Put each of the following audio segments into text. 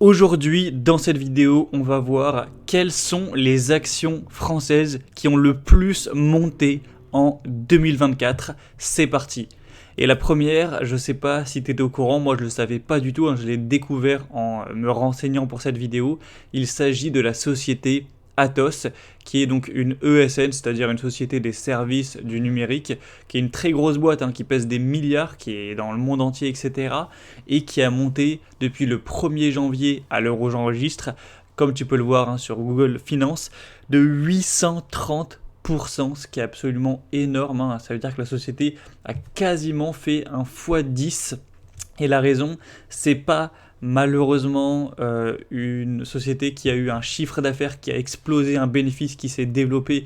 Aujourd'hui, dans cette vidéo, on va voir quelles sont les actions françaises qui ont le plus monté en 2024. C'est parti. Et la première, je sais pas si tu étais au courant, moi je le savais pas du tout, je l'ai découvert en me renseignant pour cette vidéo. Il s'agit de la société Atos, qui est donc une ESN, c'est-à-dire une société des services du numérique, qui est une très grosse boîte, qui pèse des milliards, qui est dans le monde entier, etc. et qui a monté depuis le 1er janvier à l'heure où j'enregistre, comme tu peux le voir sur Google Finance, de 830%, ce qui est absolument énorme. Ça veut dire que la société a quasiment fait un x10. Et la raison, c'est pas malheureusement une société qui a eu un chiffre d'affaires qui a explosé, un bénéfice qui s'est développé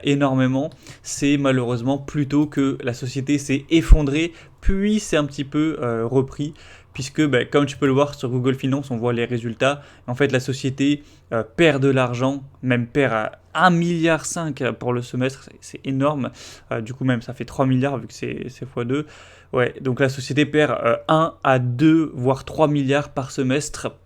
énormément. C'est malheureusement plutôt que la société s'est effondrée, puis c'est un petit peu repris. Puisque, comme tu peux le voir sur Google Finance, on voit les résultats. En fait, la société perd de l'argent, même perd à 1,5 milliard pour le semestre, c'est énorme. Du coup, même ça fait 3 milliards vu que c'est x2. Ouais, donc la société perd 1 à 2, voire 3 milliards par semestre.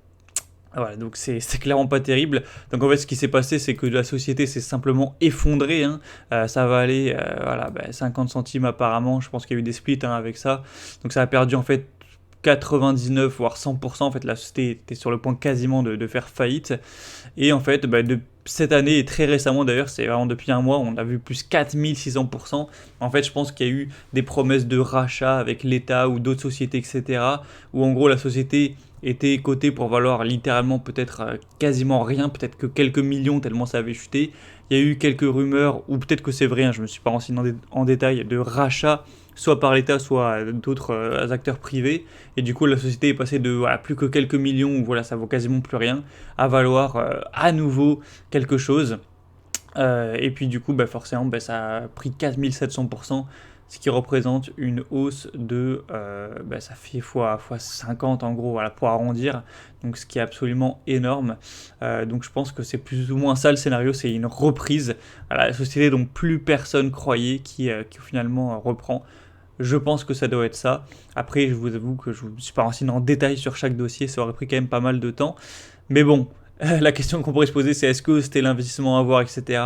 Voilà, donc c'est clairement pas terrible. Donc en fait, ce qui s'est passé, c'est que la société s'est simplement effondrée. Ça va aller 50 centimes apparemment. Je pense qu'il y a eu des splits avec ça. Donc ça a perdu en fait 99 voire 100%. En fait, la société était sur le point quasiment de faire faillite. Et en fait, de cette année et très récemment d'ailleurs, c'est vraiment depuis un mois, on a vu plus 4600%. En fait, je pense qu'il y a eu des promesses de rachat avec l'État ou d'autres sociétés, etc. Où en gros, la société était cotée pour valoir littéralement peut-être quasiment rien, peut-être que quelques millions tellement ça avait chuté. Il y a eu quelques rumeurs, ou peut-être que c'est vrai, je ne me suis pas renseigné en détail, de rachat soit par l'État, soit d'autres acteurs privés. Et du coup, la société est passée de plus que quelques millions, où ça vaut quasiment plus rien, à valoir à nouveau quelque chose. Et puis du coup, forcément, ça a pris 4700%, ce qui représente une hausse de, ça fait fois 50 en gros, pour arrondir, donc ce qui est absolument énorme. Donc je pense que c'est plus ou moins ça le scénario, c'est une reprise à la société dont plus personne croyait qui finalement reprend. Je pense que ça doit être ça. Après, je vous avoue que je ne suis pas renseigné en détail sur chaque dossier, ça aurait pris quand même pas mal de temps. Mais bon, la question qu'on pourrait se poser, c'est est-ce que c'était l'investissement à avoir, etc.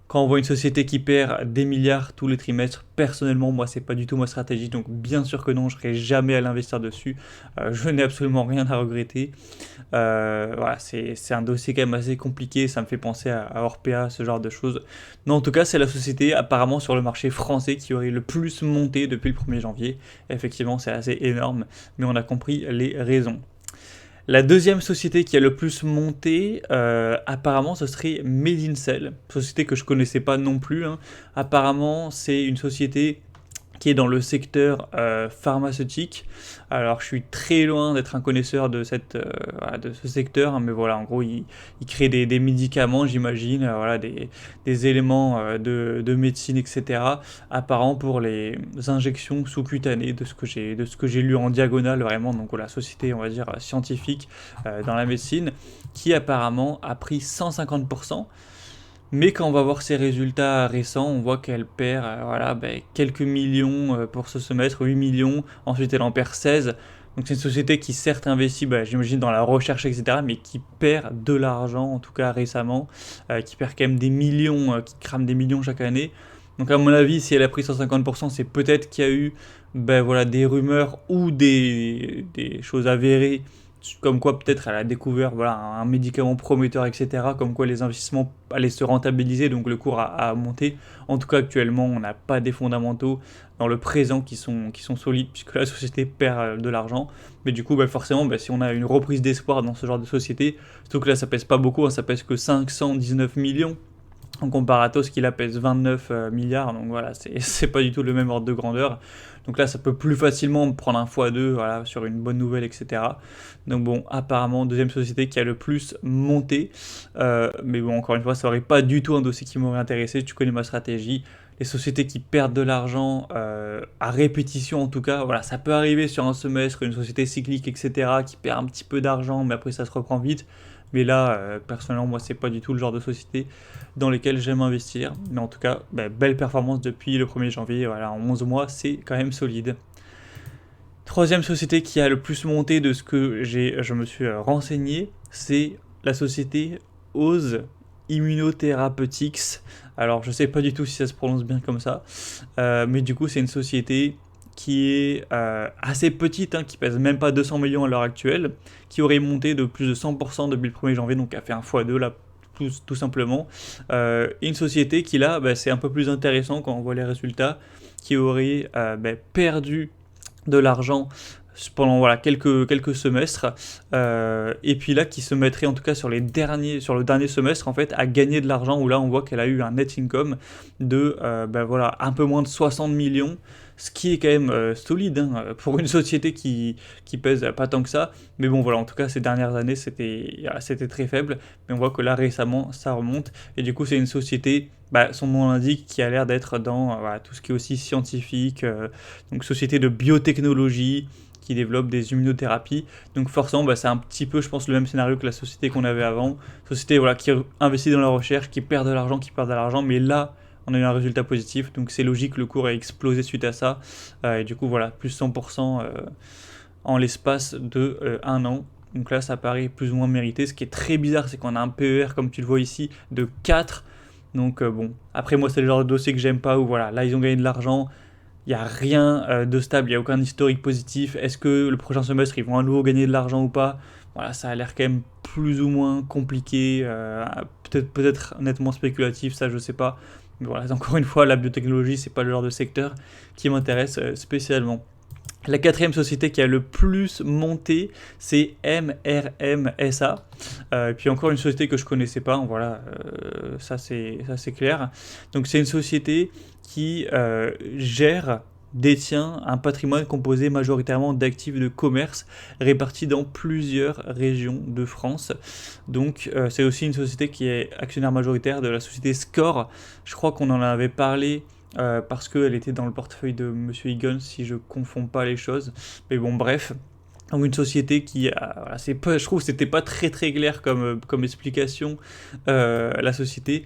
Quand on voit une société qui perd des milliards tous les trimestres, personnellement, moi, c'est pas du tout ma stratégie. Donc, bien sûr que non, je ne serai jamais à l'investir dessus. Je n'ai absolument rien à regretter. C'est un dossier quand même assez compliqué. Ça me fait penser à Orpea, ce genre de choses. Non, en tout cas, c'est la société apparemment sur le marché français qui aurait le plus monté depuis le 1er janvier. Effectivement, c'est assez énorme, mais on a compris les raisons. La deuxième société qui a le plus monté, apparemment, ce serait Medincell, société que je connaissais pas non plus. Apparemment, c'est une société qui est dans le secteur pharmaceutique. Alors, je suis très loin d'être un connaisseur de ce secteur, mais voilà, en gros, il crée des médicaments, j'imagine, des éléments de médecine, etc. apparents pour les injections sous-cutanées, de ce que j'ai lu en diagonale, vraiment, donc la société, on va dire, scientifique dans la médecine, qui apparemment a pris 150%. Mais quand on va voir ses résultats récents, on voit qu'elle perd quelques millions pour ce semestre, 8 millions, ensuite elle en perd 16. Donc c'est une société qui certes investit, j'imagine, dans la recherche, etc., mais qui perd de l'argent, en tout cas récemment, qui perd quand même des millions, qui crame des millions chaque année. Donc à mon avis, si elle a pris 150%, c'est peut-être qu'il y a eu des rumeurs ou des choses avérées, comme quoi peut-être elle a découvert un médicament prometteur, etc., comme quoi les investissements allaient se rentabiliser, donc le cours a monté. En tout cas, actuellement, on n'a pas des fondamentaux dans le présent qui sont solides, puisque la société perd de l'argent. Mais du coup, forcément, si on a une reprise d'espoir dans ce genre de société, surtout que là, ça pèse pas beaucoup, ça pèse que 519 millions, en comparato, ce qui là pèse 29 milliards, donc voilà, c'est pas du tout le même ordre de grandeur. Donc là, ça peut plus facilement prendre un x2 sur une bonne nouvelle, etc. Donc bon, apparemment, deuxième société qui a le plus monté. Mais bon, encore une fois, ça aurait pas du tout un dossier qui m'aurait intéressé. Tu connais ma stratégie. Les sociétés qui perdent de l'argent à répétition, en tout cas, ça peut arriver sur un semestre, une société cyclique, etc., qui perd un petit peu d'argent, mais après ça se reprend vite. Mais là, personnellement, moi, c'est pas du tout le genre de société dans lesquelles j'aime investir. Mais en tout cas, belle performance depuis le 1er janvier. En 11 mois, c'est quand même solide. Troisième société qui a le plus monté de ce que je me suis renseigné, c'est la société Ose Immunotherapeutics. Alors je sais pas du tout si ça se prononce bien comme ça, mais du coup c'est une société qui est assez petite, hein, qui pèse même pas 200 millions à l'heure actuelle, qui aurait monté de plus de 100% depuis le 1er janvier, donc a fait un x2 là, tout simplement. Et une société qui là, c'est un peu plus intéressant quand on voit les résultats, qui aurait perdu de l'argent pendant quelques semestres, et puis là qui se mettrait en tout cas sur le dernier semestre en fait à gagner de l'argent, où là on voit qu'elle a eu un net income de un peu moins de 60 millions, ce qui est quand même solide, hein, pour une société qui pèse pas tant que ça, mais bon voilà, en tout cas ces dernières années c'était très faible, mais on voit que là récemment ça remonte, et du coup c'est une société, son nom l'indique, qui a l'air d'être dans tout ce qui est aussi scientifique, donc société de biotechnologie qui développe des immunothérapies. Donc forcément, c'est un petit peu, je pense, le même scénario que la société qu'on avait avant. Société qui investit dans la recherche, qui perd de l'argent, mais là, on a eu un résultat positif. Donc c'est logique, le cours a explosé suite à ça. Et du coup, voilà, plus 100% en l'espace de 1 an. Donc là, ça paraît plus ou moins mérité. Ce qui est très bizarre, c'est qu'on a un PER, comme tu le vois ici, de 4. Donc bon, après moi, c'est le genre de dossier que j'aime pas, où voilà, là, ils ont gagné de l'argent. Il n'y a rien de stable, il n'y a aucun historique positif. Est-ce que le prochain semestre, ils vont à nouveau gagner de l'argent ou pas? Voilà, ça a l'air quand même plus ou moins compliqué, peut-être nettement spéculatif, ça je sais pas. Mais voilà, encore une fois, la biotechnologie, c'est pas le genre de secteur qui m'intéresse spécialement. La quatrième société qui a le plus monté, c'est MRMSA. Puis encore une société que je connaissais pas, voilà, ça c'est clair. Donc c'est une société qui détient un patrimoine composé majoritairement d'actifs de commerce répartis dans plusieurs régions de France. Donc c'est aussi une société qui est actionnaire majoritaire de la société Score. Je crois qu'on en avait parlé parce qu'elle était dans le portefeuille de Monsieur Egon, si je confonds pas les choses. Mais bon, bref. Donc une société qui je trouve que c'était pas très très clair comme explication, la société,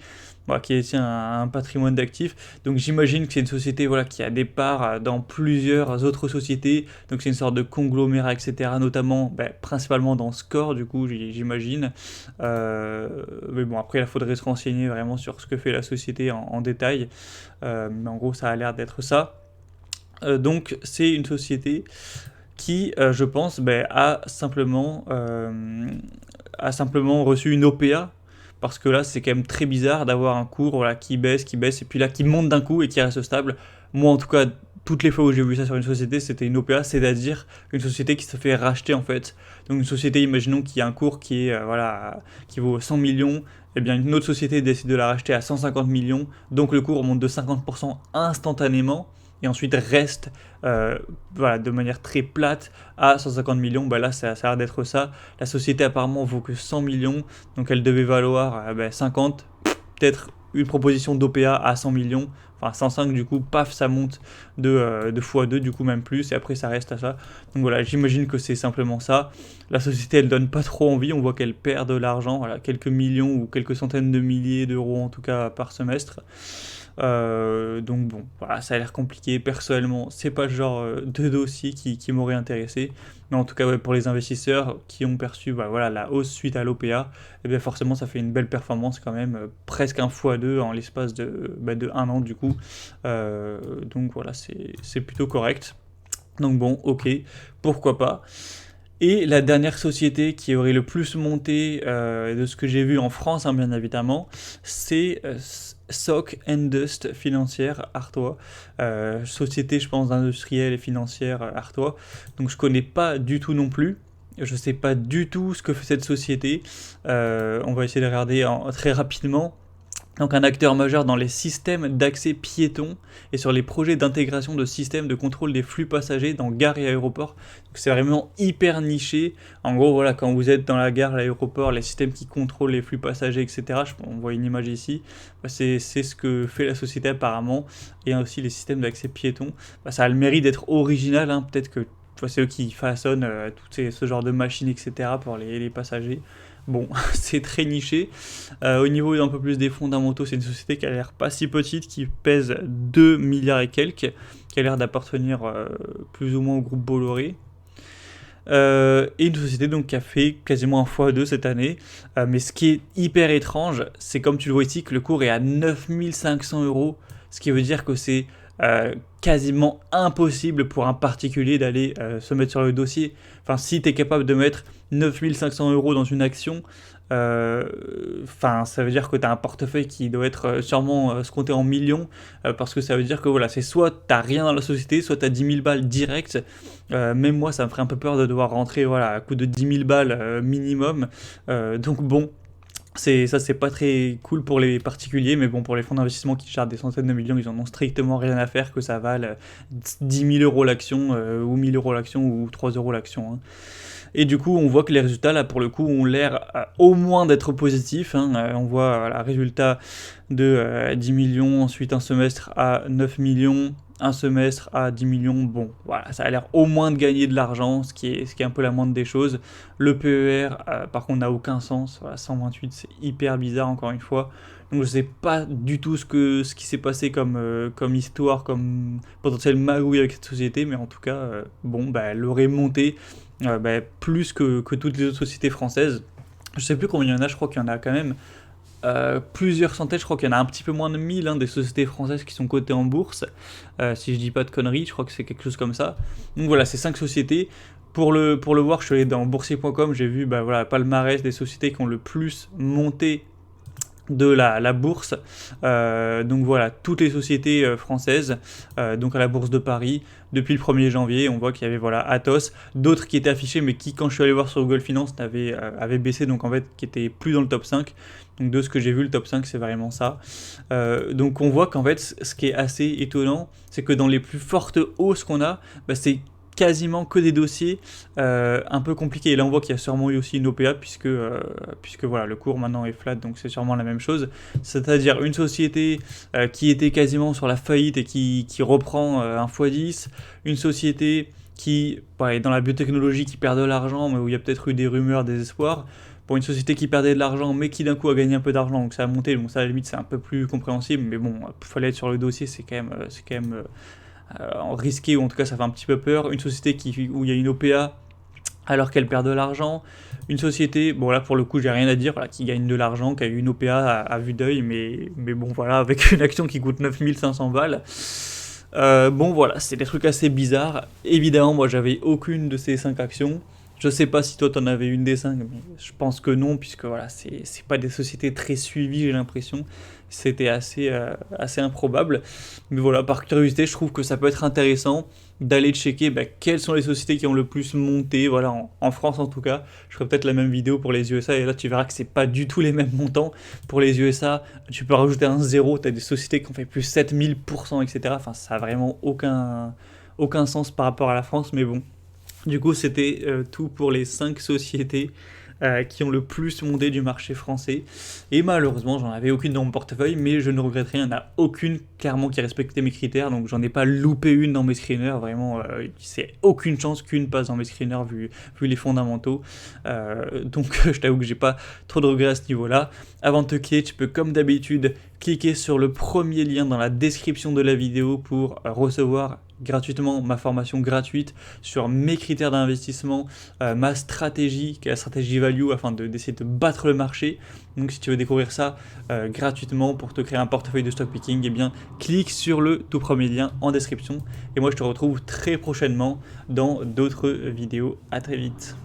qui détient un patrimoine d'actifs. Donc j'imagine que c'est une société qui a des parts dans plusieurs autres sociétés. Donc c'est une sorte de conglomérat, etc. Notamment, principalement dans Score, du coup, j'imagine. Mais bon, après, il faudrait se renseigner vraiment sur ce que fait la société en détail. Mais en gros, ça a l'air d'être ça. Donc c'est une société qui, je pense, a simplement reçu une OPA, parce que là, c'est quand même très bizarre d'avoir un cours qui baisse, et puis là, qui monte d'un coup et qui reste stable. Moi, en tout cas, toutes les fois où j'ai vu ça sur une société, c'était une OPA, c'est-à-dire une société qui se fait racheter, en fait. Donc une société, imaginons qu'il y a un cours qui est, qui vaut 100 millions, et bien une autre société décide de la racheter à 150 millions, donc le cours monte de 50% instantanément, et ensuite reste de manière très plate à 150 millions. Là, ça a l'air d'être ça. La société apparemment vaut que 100 millions, donc elle devait valoir 50, peut-être une proposition d'OPA à 100 millions, enfin 105 du coup, paf, ça monte de x2, du coup même plus, et après ça reste à ça. Donc voilà, j'imagine que c'est simplement ça. La société, elle donne pas trop envie, on voit qu'elle perd de l'argent, quelques millions ou quelques centaines de milliers d'euros en tout cas par semestre. Donc bon, ça a l'air compliqué. Personnellement, c'est pas le genre de dossier qui m'aurait intéressé. Mais en tout cas, pour les investisseurs qui ont perçu la hausse suite à l'OPA, et bien forcément, ça fait une belle performance quand même, presque un x2 en l'espace de 1 an du coup. Donc voilà, c'est plutôt correct. Donc bon, ok, pourquoi pas. Et la dernière société qui aurait le plus monté de ce que j'ai vu en France, bien évidemment, c'est Soc Indust Financière Artois, société, je pense, industrielle et financière Artois. Donc je connais pas du tout non plus. Je sais pas du tout ce que fait cette société. On va essayer de regarder très rapidement. Donc un acteur majeur dans les systèmes d'accès piétons et sur les projets d'intégration de systèmes de contrôle des flux passagers dans gares et aéroports. Donc c'est vraiment hyper niché. En gros, quand vous êtes dans la gare, l'aéroport, les systèmes qui contrôlent les flux passagers, etc. On voit une image ici. C'est ce que fait la société apparemment. Et aussi les systèmes d'accès piétons. Ça a le mérite d'être original. Peut-être que c'est eux qui façonnent ce genre de machines, etc. pour les passagers. Bon, c'est très niché. Au niveau un peu plus des fondamentaux, c'est une société qui a l'air pas si petite, qui pèse 2 milliards et quelques, qui a l'air d'appartenir plus ou moins au groupe Bolloré. Et une société donc qui a fait quasiment un x2 cette année. Mais ce qui est hyper étrange, c'est comme tu le vois ici que le cours est à 9500 €, ce qui veut dire que c'est quasiment impossible pour un particulier d'aller se mettre sur le dossier. Enfin, si tu es capable de mettre 9500 € dans une action, ça veut dire que tu as un portefeuille qui doit être sûrement se compter en millions, parce que ça veut dire que voilà, c'est soit tu n'as rien dans la société, soit tu as 10 000 balles direct. Même moi, ça me ferait un peu peur de devoir rentrer voilà, à coup de 10 000 balles minimum. Donc bon, c'est pas très cool pour les particuliers, mais bon, pour les fonds d'investissement qui chargent des centaines de millions, ils en ont strictement rien à faire que ça vale 10 000 € l'action, ou 1 000 € l'action, ou 3 € l'action. Hein. Et du coup, on voit que les résultats, là, pour le coup, ont l'air au moins d'être positifs. Hein. On voit le résultat de 10 millions, ensuite un semestre à 9 millions, un semestre à 10 millions. Bon, voilà, ça a l'air au moins de gagner de l'argent, ce qui est un peu la moindre des choses. Le PER, par contre, n'a aucun sens. Voilà, 128, c'est hyper bizarre, encore une fois. Donc je sais pas du tout ce qui s'est passé comme histoire, comme potentiel magouille avec cette société, mais en tout cas, elle aurait monté plus que toutes les autres sociétés françaises. Je sais plus combien il y en a, je crois qu'il y en a quand même plusieurs centaines, je crois qu'il y en a un petit peu moins de 1000 des sociétés françaises qui sont cotées en bourse, si je dis pas de conneries, je crois que c'est quelque chose comme ça. Donc voilà, c'est 5 sociétés. Pour le voir, je suis allé dans boursier.com, j'ai vu palmarès des sociétés qui ont le plus monté de la bourse. Donc voilà, toutes les sociétés françaises, donc à la bourse de Paris, depuis le 1er janvier, on voit qu'il y avait voilà, Atos, d'autres qui étaient affichés, mais qui, quand je suis allé voir sur Google Finance, avaient baissé, donc en fait, qui étaient plus dans le top 5. Donc de ce que j'ai vu, le top 5, c'est vraiment ça. Donc on voit qu'en fait, ce qui est assez étonnant, c'est que dans les plus fortes hausses qu'on a, c'est quasiment que des dossiers un peu compliqués. Et là, on voit qu'il y a sûrement eu aussi une OPA, puisque voilà, le cours maintenant est flat, donc c'est sûrement la même chose. C'est-à-dire une société qui était quasiment sur la faillite et qui reprend un x10, une société qui est dans la biotechnologie, qui perd de l'argent, mais où il y a peut-être eu des rumeurs, des espoirs. Pour une société qui perdait de l'argent, mais qui d'un coup a gagné un peu d'argent, donc ça a monté, donc ça à la limite c'est un peu plus compréhensible, mais bon, il fallait être sur le dossier, c'est quand même risqué, ou en tout cas ça fait un petit peu peur. Une société où il y a une OPA alors qu'elle perd de l'argent, une société, bon là pour le coup j'ai rien à dire, voilà, qui gagne de l'argent, qui a eu une OPA à vue d'œil, mais bon voilà, avec une action qui coûte 9500 balles. Bon voilà, c'est des trucs assez bizarres. Évidemment, moi j'avais aucune de ces 5 actions. Je sais pas si toi t'en avais une des 5, mais je pense que non, puisque voilà, c'est pas des sociétés très suivies, j'ai l'impression. C'était assez improbable. Mais voilà, par curiosité, je trouve que ça peut être intéressant d'aller checker quelles sont les sociétés qui ont le plus monté, voilà, en France en tout cas. Je ferai peut-être la même vidéo pour les USA, et là tu verras que c'est pas du tout les mêmes montants. Pour les USA, tu peux rajouter un zéro, tu as des sociétés qui ont fait plus 7000%, etc. Enfin, ça a vraiment aucun sens par rapport à la France, mais bon. Du coup, c'était tout pour les 5 sociétés qui ont le plus monté du marché français. Et malheureusement, j'en avais aucune dans mon portefeuille, mais je ne regrette rien. Il n'y en a aucune, clairement, qui respectait mes critères. Donc, j'en ai pas loupé une dans mes screeners. Vraiment, c'est aucune chance qu'une passe dans mes screeners, vu les fondamentaux. Donc, je t'avoue que j'ai pas trop de regrets à ce niveau-là. Avant de te quitter, tu peux, comme d'habitude, cliquer sur le premier lien dans la description de la vidéo pour recevoir gratuitement ma formation gratuite sur mes critères d'investissement, ma stratégie, qui est la stratégie value, afin d'essayer de battre le marché. Donc si tu veux découvrir ça gratuitement pour te créer un portefeuille de stock picking, eh bien clique sur le tout premier lien en description. Et moi je te retrouve très prochainement dans d'autres vidéos. À très vite.